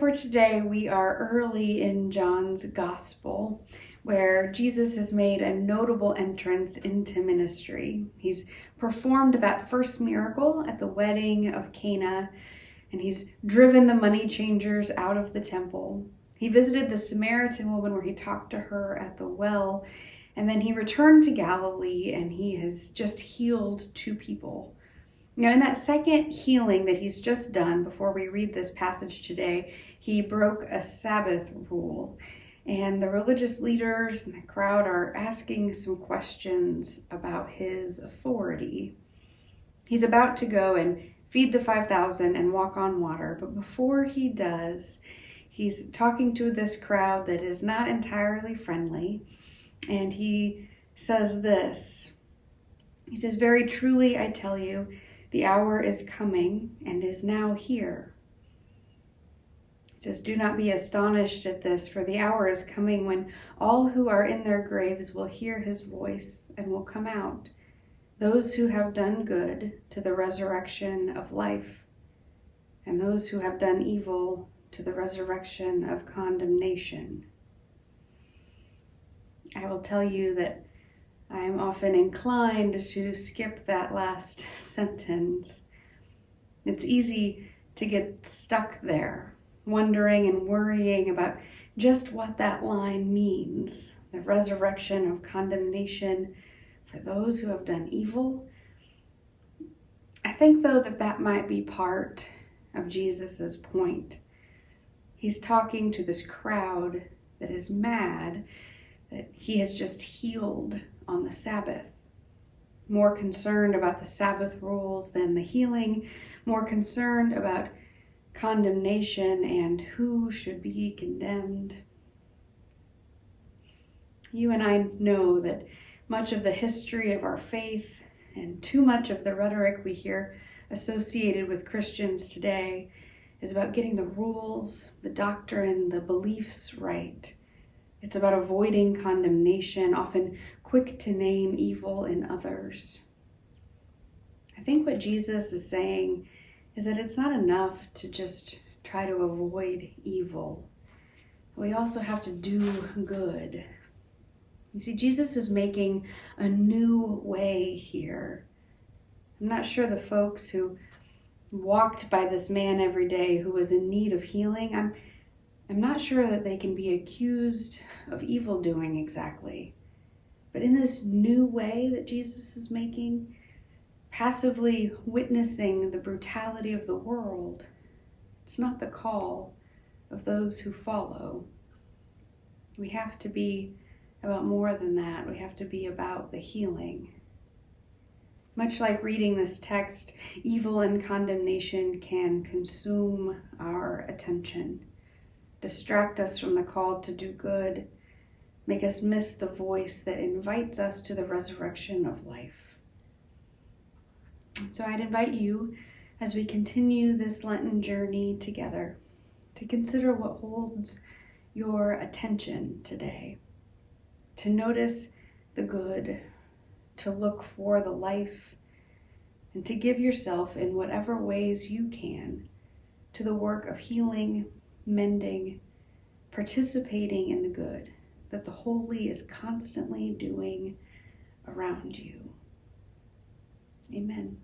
for today, we are early in John's Gospel, where Jesus has made a notable entrance into ministry. He's performed that first miracle at the wedding of Cana, and he's driven the money changers out of the temple. He visited the Samaritan woman where he talked to her at the well, and then he returned to Galilee, and he has just healed 2 people. Now, in that second healing that he's just done, before we read this passage today, he broke a Sabbath rule. And the religious leaders and the crowd are asking some questions about his authority. He's about to go and feed the 5,000 and walk on water. But before he does, he's talking to this crowd that is not entirely friendly. And he says this. He says, "Very truly, I tell you, the hour is coming and is now here." He says, "Do not be astonished at this, for the hour is coming when all who are in their graves will hear his voice and will come out, those who have done good to the resurrection of life, and those who have done evil to the resurrection of condemnation." I will tell you that I am often inclined to skip that last sentence. It's easy to get stuck there, wondering and worrying about just what that line means. The resurrection of condemnation for those who have done evil. I think, though, that might be part of Jesus's point. He's talking to this crowd that is mad that he has just healed on the Sabbath, more concerned about the Sabbath rules than the healing, more concerned about condemnation and who should be condemned. You and I know that much of the history of our faith and too much of the rhetoric we hear associated with Christians today is about getting the rules, the doctrine, the beliefs right. It's about avoiding condemnation, often quick to name evil in others. I think what Jesus is saying is that it's not enough to just try to avoid evil. We also have to do good. You see, Jesus is making a new way here. I'm not sure the folks who walked by this man every day who was in need of healing, I'm not sure that they can be accused of evil doing exactly. But in this new way that Jesus is making, passively witnessing the brutality of the world, it's not the call of those who follow. We have to be about more than that. We have to be about the healing. Much like reading this text, evil and condemnation can consume our attention, distract us from the call to do good, make us miss the voice that invites us to the resurrection of life. So I'd invite you, as we continue this Lenten journey together, to consider what holds your attention today, to notice the good, to look for the life, and to give yourself in whatever ways you can to the work of healing, mending, participating in the good that the Holy is constantly doing around you. Amen.